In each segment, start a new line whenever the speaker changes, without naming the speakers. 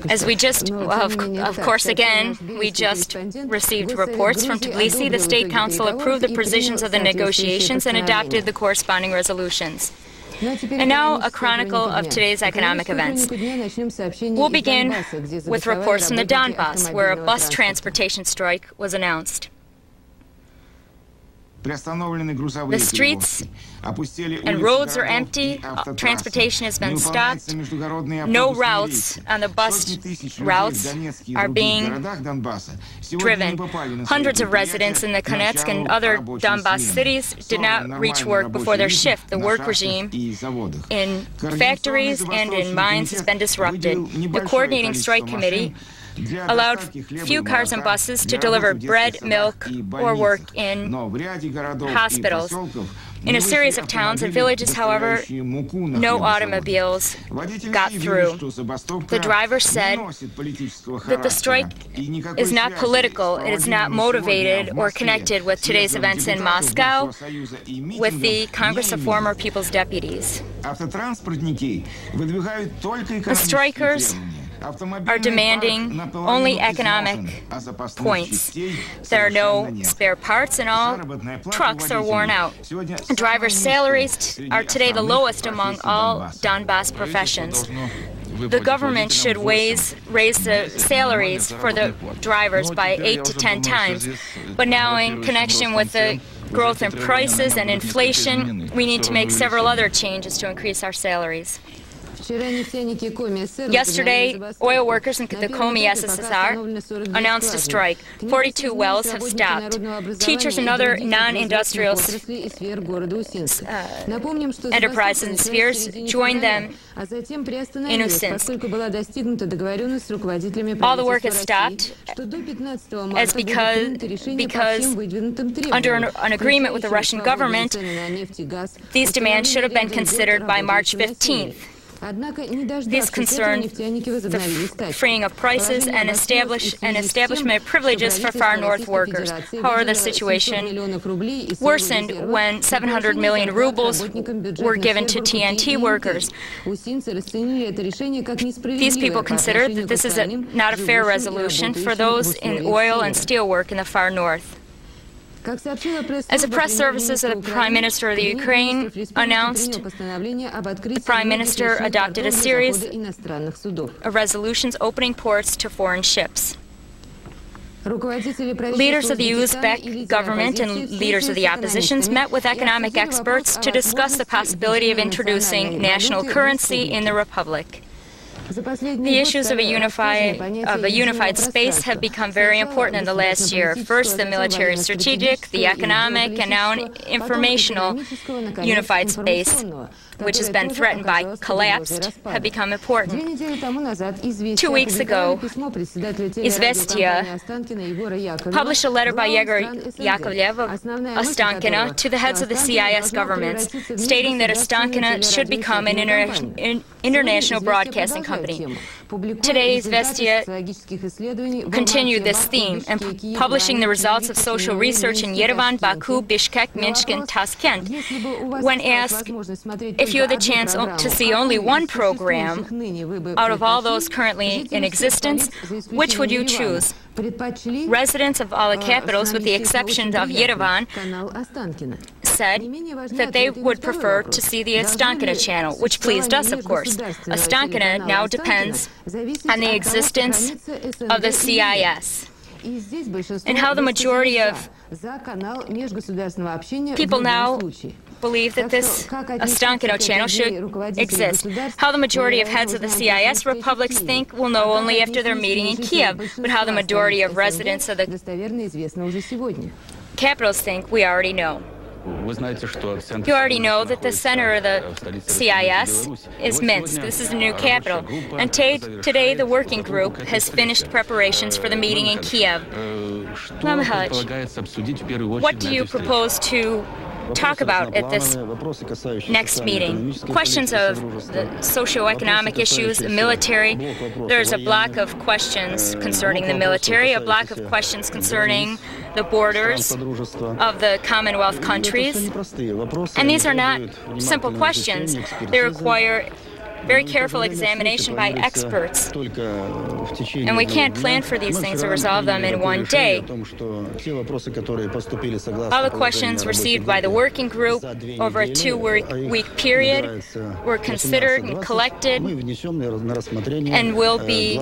As we just, of course, again, we just received reports from Tbilisi. The State Council approved the provisions of the negotiations and adopted the corresponding resolutions. And now, a chronicle of today's economic events. We'll begin with reports from the Donbass, where a bus transportation strike was announced. The streets and roads are empty, transportation has been stopped, no routes on the bus routes are being driven. Hundreds of residents in the Donetsk and other Donbass cities did not reach work before their shift. The work regime in factories and in mines has been disrupted. The coordinating strike committee allowed few cars and buses to deliver bread, milk, or work in hospitals. In a series of towns and villages, however, no automobiles got through. The driver said that the strike is not political, it is not motivated or connected with today's events in Moscow, with the Congress of Former People's Deputies. The strikers are demanding only economic points. There are no spare parts and all trucks are worn out. Drivers' salaries are today the lowest among all Donbass professions. The government should raise the salaries for the drivers by 8 to 10 times. But now, in connection with the growth in prices and inflation, we need to make several other changes to increase our salaries. Yesterday, oil workers in the Komi SSSR announced a strike. 42 wells have stopped. Teachers and other non-industrial enterprises and spheres joined them in Usinsk. All the work has stopped because under an agreement with the Russian government, these demands should have been considered by March 15th. These concern the freeing of prices and establishment of privileges for far north workers. However, the situation worsened when 700 million rubles were given to TNT workers. These people consider that this is not a fair resolution for those in oil and steel work in the far north. As the press services of the Prime Minister of the Ukraine announced, the Prime Minister adopted a series of resolutions opening ports to foreign ships. Leaders of the Uzbek government and leaders of the oppositions met with economic experts to discuss the possibility of introducing national currency in the republic. The issues of a unified space have become very important in the last year. First, the military strategic, the economic, and now an informational unified space, which has been threatened by collapse, have become important. 2 weeks ago, Izvestia published a letter by Yegor Yakovlev of Ostankino to the heads of the CIS governments, stating that Ostankino should become an international broadcasting company. Today, Izvestia continued this theme and publishing the results of social research in Yerevan, Baku, Bishkek, Minsk, and Tashkent. When asked if you had the chance to see only one program out of all those currently in existence, which would you choose? Residents of all the capitals, with the exception of Yerevan, said that they would prefer to see the Ostankino channel, which pleased us, of course. Ostankino now depends on the existence of the CIS. And how the majority of people now believe that this Ostankino channel should exist. How the majority of heads of the CIS republics think we'll know only after their meeting in Kiev, but how the majority of residents of the capitals think we already know. You already know that the center of the CIS is Minsk. This is the new capital. And today the working group has finished preparations for the meeting in Kiev. What do you propose to talk about at this next meeting? Questions of the socio-economic issues, the military. There's a block of questions concerning the military, a block of questions concerning the borders of the Commonwealth countries. And these are not simple questions. They require very careful examination by experts. And we can't plan for these things or resolve them in one day. All the questions received by the working group over a 2-week period were considered and collected and will be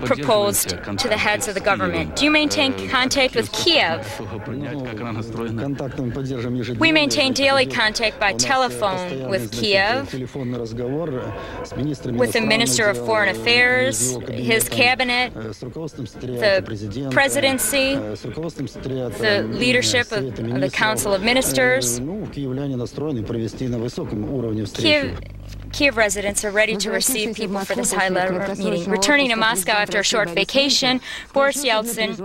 proposed to the heads of the government. Do you maintain contact with Kiev? We maintain daily contact by telephone with Kiev, with the Minister of Foreign Affairs, his cabinet, the presidency, the leadership of the Council of Ministers. Kiev residents are ready to receive people for this high-level meeting. Returning to Moscow after a short vacation, Boris Yeltsin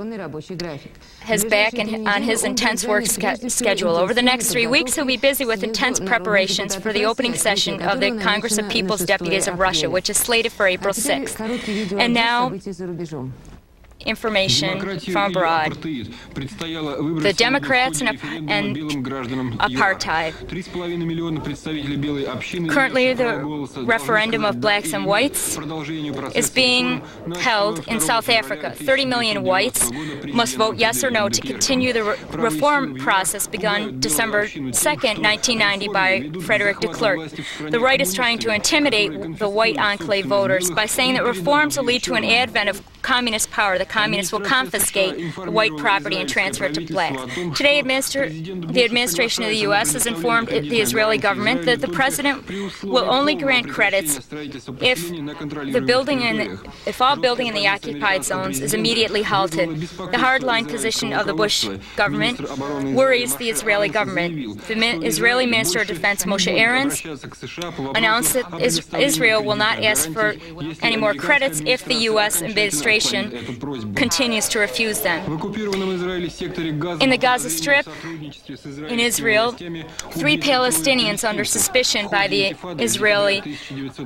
is back on his intense work schedule. Over the next 3 weeks, he'll be busy with intense preparations for the opening session of the Congress of People's Deputies of Russia, which is slated for April 6th. And now, information from abroad. The Democrats and apartheid. Currently, the referendum of blacks and whites is being held in South Africa. 30 million whites must vote yes or no to continue the reform process begun December 2nd, 1990 by Frederick de Klerk. The right is trying to intimidate the white enclave voters by saying that reforms will lead to an advent of communist power. The communists will confiscate white property and transfer it to blacks. Today, the administration of the U.S. has informed the Israeli government that the president will only grant credits if all building in the occupied zones is immediately halted. The hardline position of the Bush government worries the Israeli government. The Israeli Minister of Defense, Moshe Aarons, announced that Israel will not ask for any more credits if the U.S. administration continues to refuse them. In the Gaza Strip, in Israel, 3 Palestinians under suspicion by the Israeli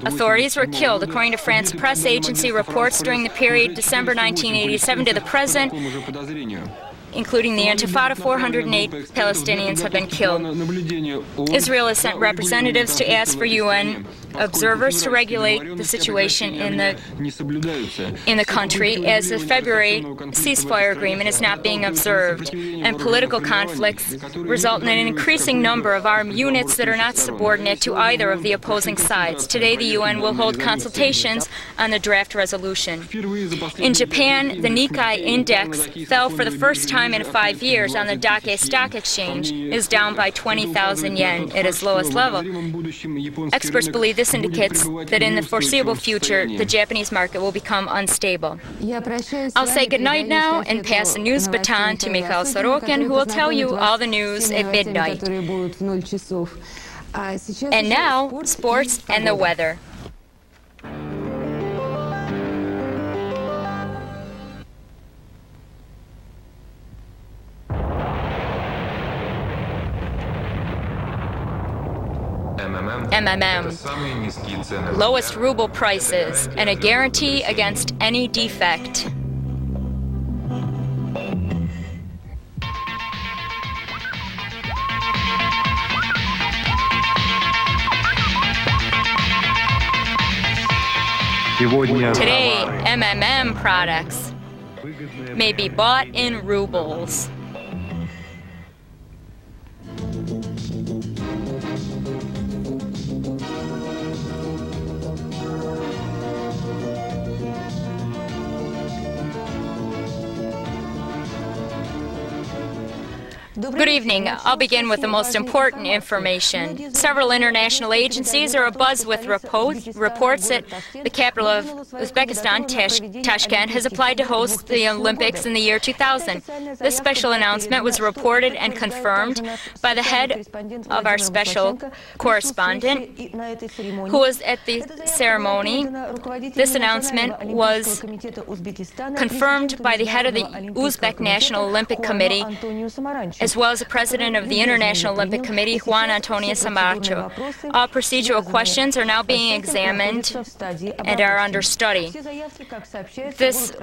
authorities were killed. According to France press agency reports, during the period December 1987 to the present, including the Intifada, 408 Palestinians have been killed. Israel has sent representatives to ask for UN observers to regulate the situation in the country, as the February ceasefire agreement is not being observed, and political conflicts result in an increasing number of armed units that are not subordinate to either of the opposing sides. Today, the UN will hold consultations on the draft resolution. In Japan, the Nikkei index fell for the first time in 5 years on the Dake Stock Exchange, is down by 20,000 yen at its lowest level. Experts believe this indicates that in the foreseeable future, the Japanese market will become unstable. I'll say goodnight now and pass the news baton to Mikhail Sorokin, who will tell you all the news at midnight. And now, sports and the weather. MMM, lowest ruble prices, and a guarantee against any defect. Today, MMM products may be bought in rubles. Good evening. I'll begin with the most important information. Several international agencies are abuzz with reports that the capital of Uzbekistan, Tashkent, has applied to host the Olympics in the year 2000. This special announcement was reported and confirmed by the head of our special correspondent, who was at the ceremony. This announcement was confirmed by the head of the Uzbek National Olympic Committee, as well as the president of the International Olympic Committee, Juan Antonio Samacho. All procedural questions are now being examined and are under study. This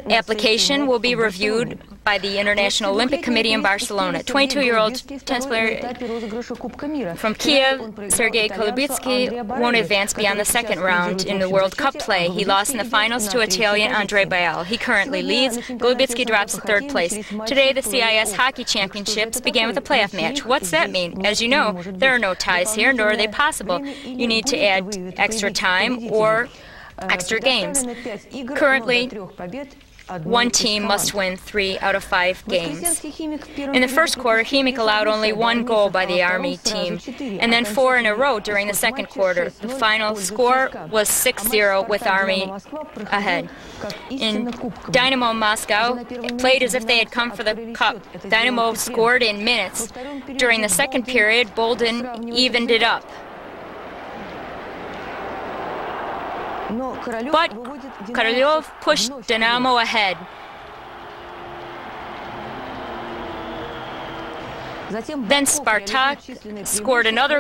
application will be reviewed by the International Olympic Committee in Barcelona. 22-year-old tennis player from Kiev, Sergei Kolubitsky, won't advance beyond the second round in the World Cup play. He lost in the finals to Italian Andre Bael. He currently leads. Kolubitsky drops to third place. Today, the CIS Hockey Championships began with a playoff match. What's that mean? As you know, there are no ties here, nor are they possible. You need to add extra time or extra games. Currently, one team must win 3 out of 5 games. In the first quarter, Khimik allowed only 1 goal by the Army team, and then 4 in a row during the second quarter. The final score was 6-0 with Army ahead. In Dynamo Moscow, it played as if they had come for the cup. Dynamo scored in minutes. During the second period, Bolden evened it up. But Korolyov pushed Dynamo ahead. Then Spartak scored another